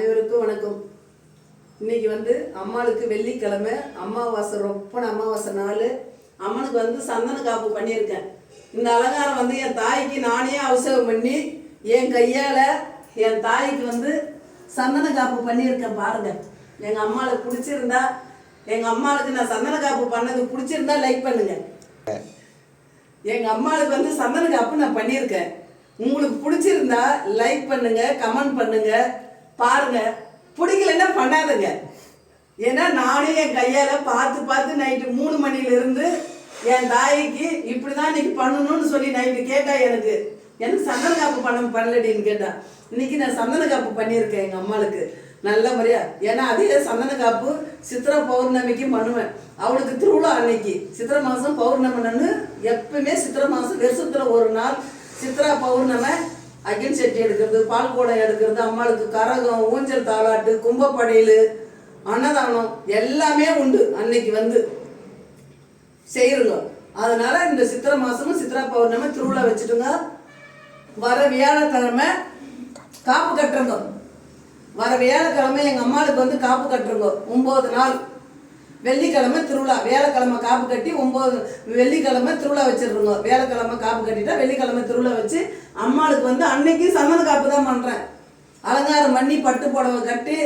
அனைவருக்கும் வணக்கம். இன்னைக்கு அம்மாளுக்கு வெள்ளிக்கிழமை அமாவாசை, ரொப்பன அமாவாசை நாள். அம்மனுக்கு சந்தன காப்பு பண்ணியிருக்கேன். இந்த அலங்காரம் என் தாய்க்கு நானே அவசரம் பண்ணி என் கையால் என் தாய்க்கு சந்தன காப்பு பண்ணியிருக்கேன். பாருங்க, எங்கள் அம்மாளுக்கு பிடிச்சிருந்தா, எங்கள் அம்மாளுக்கு நான் சந்தன காப்பு பண்ணது பிடிச்சிருந்தா லைக் பண்ணுங்க. எங்கள் அம்மாளுக்கு சந்தன காப்பு நான் பண்ணியிருக்கேன். உங்களுக்கு பிடிச்சிருந்தா லைக் பண்ணுங்க, கமெண்ட் பண்ணுங்க, பாருங்க. பிடிக்கலன்னா பண்ணாதுங்க. ஏன்னா நானே என் கையால் பார்த்து நைட்டு 3 மணிலிருந்து என் தாய்க்கு இப்படிதான் இன்னைக்கு பண்ணணும்னு சொல்லி நைட்டு கேட்டா, எனக்கு சந்தன காப்பு பண்ணலடின்னு கேட்டா. இன்னைக்கு நான் சந்தன காப்பு பண்ணியிருக்கேன் எங்கள் அம்மாளுக்கு நல்ல முறையா. ஏன்னா அதே சந்தன காப்பு சித்திரை பௌர்ணமிக்கு பண்ணுவேன். அவளுக்கு திருவிழா அன்னைக்கு சித்திரை மாதம் பௌர்ணமின்னு எப்பவுமே சித்திரை மாதம் வருஷத்தில் ஒரு நாள் சித்திரா பௌர்ணமை அகின் செட்டி எடுக்கிறது, பால் கூடம் எடுக்கிறது, அம்மாளுக்கு கரகம், ஊஞ்சல் தாளாட்டு, கும்பப்படையில், அன்னதானம் எல்லாமே உண்டு. அன்னைக்கு செய்யுங்க. அதனால இந்த சித்திரை மாசமும் சித்திரா பௌர்ணமை திருவிழா வச்சுட்டுங்க. வர வியாழக்கிழமை காப்பு கட்டுறங்க. வர வியாழக்கிழமை எங்கள் அம்மாளுக்கு காப்பு கட்டுறங்க. 9 நாள். வெள்ளிக்கிழமை திருவிழா, வியாழக்கிழமை காப்பு கட்டி 9 வெள்ளிக்கிழமை திருவிழா வச்சிடுறோங்க. வியாழக்கிழமை காப்பு கட்டிட்டா வெள்ளிக்கிழமை திருவிழா வச்சு அம்மாளுக்கு அன்னைக்கு சந்தன காப்பு தான் பண்ணுறேன். அலங்காரம் பண்ணி பட்டு புடவை கட்டி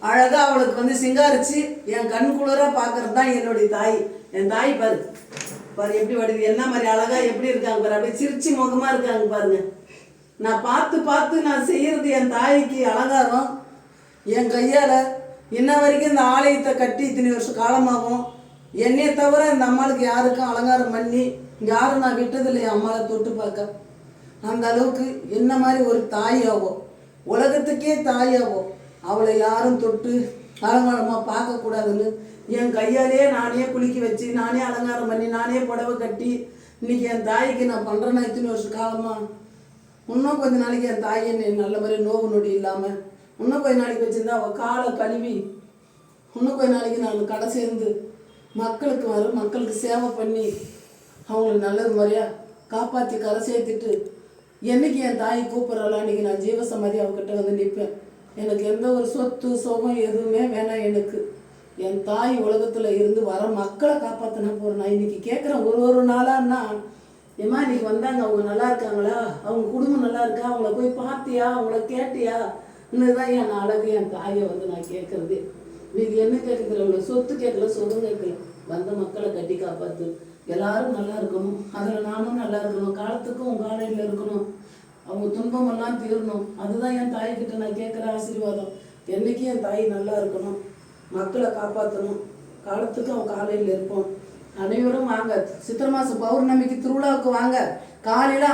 அழகாக அவளுக்கு சிங்காரிச்சு என் கண் குளிராக பார்க்கறது தான் என்னுடைய தாய். என் தாய் பாரு பாரு எப்படி வருது, என்ன மாதிரி அழகா எப்படி இருக்காங்க பாரு, அப்படியே சிரிச்சு முகமாக இருக்காங்க பாருங்க. நான் பார்த்து நான் செய்யறது என் தாய்க்கு அலங்காரம் என் கையால். இன்ன வரைக்கும் இந்த ஆலயத்தை கட்டி இத்தனை வருஷம் காலமாகும். என்னையை தவிர இந்த அம்மாளுக்கு யாருக்கும் அலங்காரம் பண்ணி யாரும் நான் விட்டதில்லை என் அம்மாவை தொட்டு பார்க்க. அந்த அளவுக்கு என்ன மாதிரி ஒரு தாயாவோ, உலகத்துக்கே தாயாவோ, அவளை யாரும் தொட்டு அலங்காரமாக பார்க்கக்கூடாதுன்னு என் கையாலே நானே குளிக்க வச்சு, நானே அலங்காரம் பண்ணி, நானே புடவை கட்டி இன்னைக்கு என் தாய்க்கு நான் பண்ணுறேன்னா இத்தனை வருஷம் காலமாக. இன்னும் கொஞ்ச நாளைக்கு என் தாயை நல்ல மாதிரி நோவு நொடி இல்லாமல் இன்னும் கொஞ்ச நாளைக்கு வச்சுருந்தா அவள் காலை கழுவி இன்னும் கொஞ்ச நாளைக்கு நான் கடை சேர்ந்து மக்களுக்கு சேவை பண்ணி அவங்களுக்கு நல்லது முறையாக காப்பாற்றி கரை சேர்த்துட்டு என்னைக்கு என் தாயை கூப்பிட்றாளோ அன்றைக்கி நான் ஜீவசமாதி அவகிட்ட நிற்பேன். எனக்கு எந்த ஒரு சொத்து சுகம் எதுவுமே வேணாம். எனக்கு என் தாய் உலகத்தில் இருந்து வர மக்களை காப்பாற்றினா போகிறேன். நான் இன்றைக்கி கேட்குறேன் ஒரு நாளான்னா, ஏம்மா இன்னைக்கு வந்தாங்க, அவங்க நல்லா இருக்காங்களா, அவங்க குடும்பம் நல்லா இருக்கா, அவங்கள போய் பார்த்தியா, அவங்கள கேட்டியா, இன்னுதான் என் அழகு என் தாயை நான் கேட்கறது. இது என்ன கேட்கல, இவ்வளோ சொத்து கேட்கல, சுகம் கேட்கல. வந்த மக்களை கட்டி காப்பாற்று, எல்லாரும் நல்லா இருக்கணும், அதில் நானும் நல்லா இருக்கணும், காலத்துக்கும் உங்கள் காலையில் இருக்கணும், அவங்க துன்பமெல்லாம் தீரணும். அதுதான் என் தாய்கிட்ட நான் கேட்குற ஆசீர்வாதம். என்றைக்கும் என் தாய் நல்லா இருக்கணும், மக்களை காப்பாற்றணும், காலத்துக்கு அவன் காலையில் இருப்போம். அனைவரும் வாங்க, சித்திரை மாதம் பௌர்ணமிக்கு திருவிழாவுக்கு வாங்க. காலையில்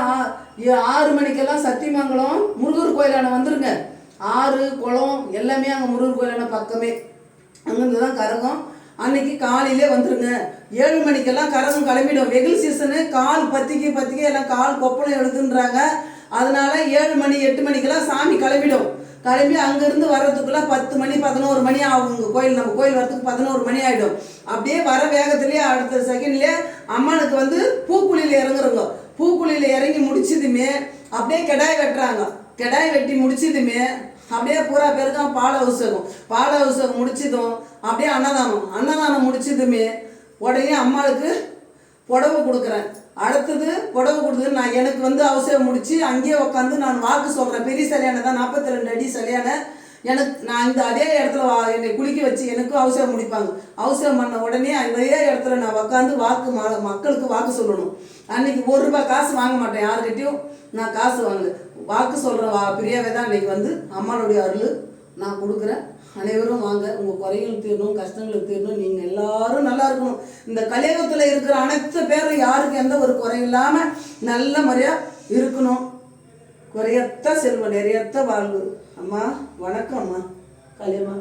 6 மணிக்கெல்லாம் சத்தியமங்கலம் முருகர் கோயிலான வந்துருங்க. ஆறு குளம் எல்லாமே அங்கே முருகர் கோயிலான பக்கமே, அங்கேருந்து தான் கரகம். அன்னைக்கு காலையிலே வந்துருங்க. 7 மணிக்கெல்லாம் கரகம் கிளம்பிடும். வெயில் சீசனு, கால் பத்திக்கு எல்லாம் கால் கொப்பளம் எழுதுன்றாங்க. அதனால 7 மணி 8 மணிக்கெல்லாம் சாமி கிளம்பிடும். கிளம்பி அங்கேருந்து வர்றதுக்குள்ள 10 மணி 11 மணி ஆகும். உங்கள் கோயில், நம்ம கோயில் வரத்துக்கு 11 மணி ஆகிடும். அப்படியே வர வேகத்துலேயே அடுத்த செகண்ட்லேயே அம்மனுக்கு பூக்குழியில் இறங்குறோங்க. பூக்குழியில் இறங்கி முடிச்சதுமே அப்படியே கெடாய் வெட்டுறாங்க. கெடாய் வெட்டி முடிச்சதுமே அப்படியே பூரா பேருக்கும் பால அபிஷேகம் முடிச்சதும் அப்படியே அன்னதானம் முடிச்சதுமே உடனே அம்மாளுக்கு புடவை கொடுக்குறேன். அடுத்தது புடவை கொடுத்தது நான் எனக்கு அவசியம் முடிச்சு அங்கேயே உட்காந்து நான் வாக்கு சொல்கிறேன். பெரிய சிலையான தான் 42 அடி சிலையான. நான் அதே இடத்துல என்னை குளிக்க வச்சு எனக்கும் அவசியம் முடிப்பாங்க. அவசியம் பண்ண உடனே அதே இடத்துல நான் உட்காந்து மக்களுக்கு வாக்கு சொல்லணும். அன்னைக்கு 1 ரூபாய் காசு வாங்க மாட்டேன், யாருக்கிட்டையும் நான் காசு வாங்கல. வாக்கு சொல்கிற பிரியாவே தான் அன்னைக்கு அம்மானுடைய அருள் நான் கொடுக்குறேன். அனைவரும் வாங்க, உங்கள் குறைகள் தீரணும், கஷ்டங்கள் தீரணும், நீங்கள் எல்லாரும் நல்லா இருக்கணும். இந்த கலியுகத்தில் இருக்கிற அனைத்து பேரும் யாருக்கு எந்த ஒரு குறை இல்லாமல் நல்ல முறையாக இருக்கணும். குறையத்த செல்வம், நிறையத்த வாழ்வு. அம்மா வணக்கம். அம்மா கலியம்மா.